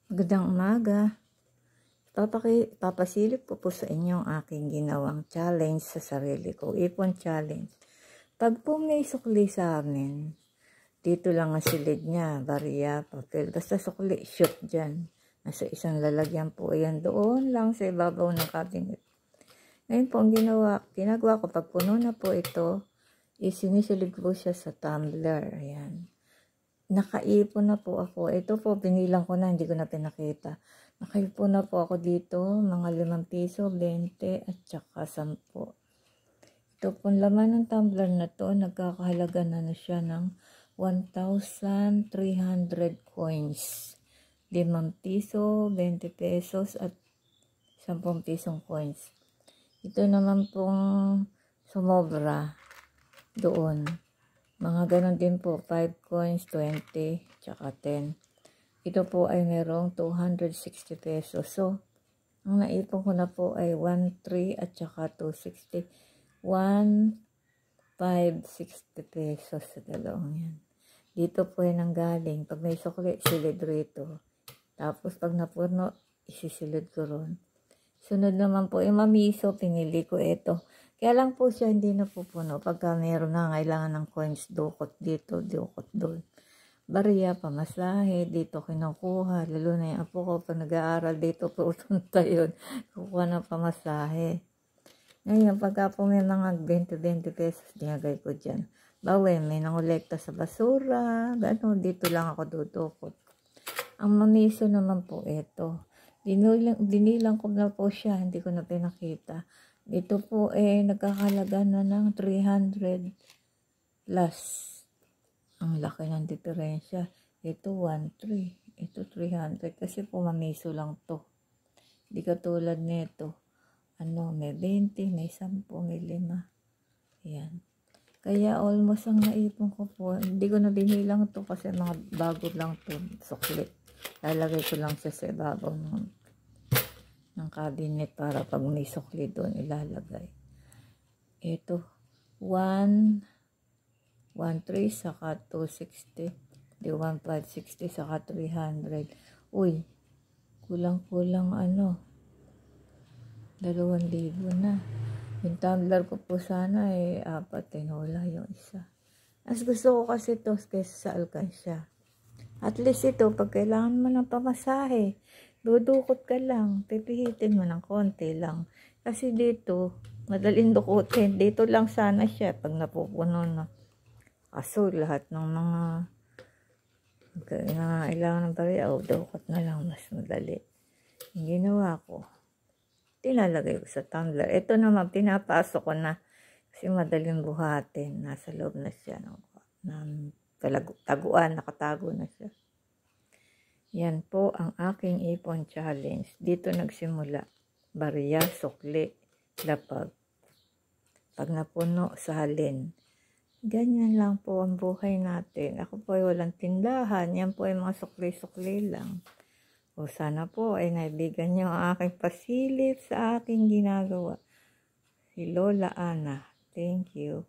Magandang umaga. Papasilip ko po sa inyo ang aking ginawang challenge sa sarili ko. Ipon challenge. Pag po may sukli sa amin, dito lang ang silid niya, barya, papel. Basta sukli, shoot dyan. Nasa isang lalagyan po. Ayan, doon lang sa ibabaw ng cabinet. Ngayon po ang ginagawa ko, pag puno na po ito, isinisilid po siya sa tumbler. Ayan. Nakaipon na po ako. Ito po, binilang ko na, hindi ko na pinakita. Nakaipon na po ako dito, mga 5 piso, 20, at saka 10. Ito po, laman ng tumbler na to, nagkakahalaga na siya ng 1,300 coins. 5 piso, 20 pesos, at 10 pisong coins. Ito naman pong sumobra doon. Mga ganon din po, 5 coins, 20, tsaka 10. Ito po ay merong 260 pesos. So, ang naipon ko na po ay 1,3 at saka 260. 1,560 pesos sa dalawang yan. Dito po yan ang galing. Pag may sukli, silid rito. Tapos pag napuno, isisilid ko ron. Sunod naman po, yung mamiso, pinili ko ito. Kaya lang po siya hindi napupuno. Pagka meron na kailangan ng coins, dukot dito, dukot doon. Barya, pamasahe, dito kinukuha. Lalo na yung apo ko, pag nag-aaral dito po punta yun. Kukuha ng pamasahe. Ngayon, pagka po may mga 20-20 pesos, dinagay ko dyan. Bawi, may nangolekta sa basura. Gano'n, dito lang ako dudukot. Ang mamiso naman po ito. Dinilang ko na po siya, hindi ko na pinakita. Ito po nagkakalaga na ng 300 plus. Ang laki ng diferensya. Ito 1,300. Ito 300. Kasi po mamiso lang to. Di katulad nito. May 20, may 10, may 5. Ayan. Kaya almost ang naipon ko po. Hindi ko na binilang to kasi mga bago lang to. Suklit. Lalagay ko lang siya sa ibabaw ng cabinet para pag may sukli doon ilalagay. Ito 1,3 saka 260, di 1,560 saka 300. Uy, kulang-kulang 2,000 na. Yung tumbler ko po sana 4, wala yung isa. As gusto ko kasi ito kaysa sa alkansya. At least ito, pag kailangan mo ng pamasahe, dudukot ka lang, pipihitin mo ng konti lang. Kasi dito, madaling dukutin. Dito lang sana siya pag napupuno na. Kaso lahat ng mga kailangan ng barya, dukot na lang, mas madali. Yung ginawa ko, tinalagay ko sa tumbler. Ito naman, pinapasok ko na kasi madaling buhatin. Nasa loob na siya ng taguan, nakatago na siya. Yan po ang aking ipon challenge. Dito nagsimula. Barya, sukli, lapag. Pag napuno, salin. Ganyan lang po ang buhay natin. Ako po ay walang tindahan. Yan po ay mga sukli-sukli lang. O sana po ay naibigan niyo ang aking pasilip sa aking ginagawa. Si Lola Ana. Thank you.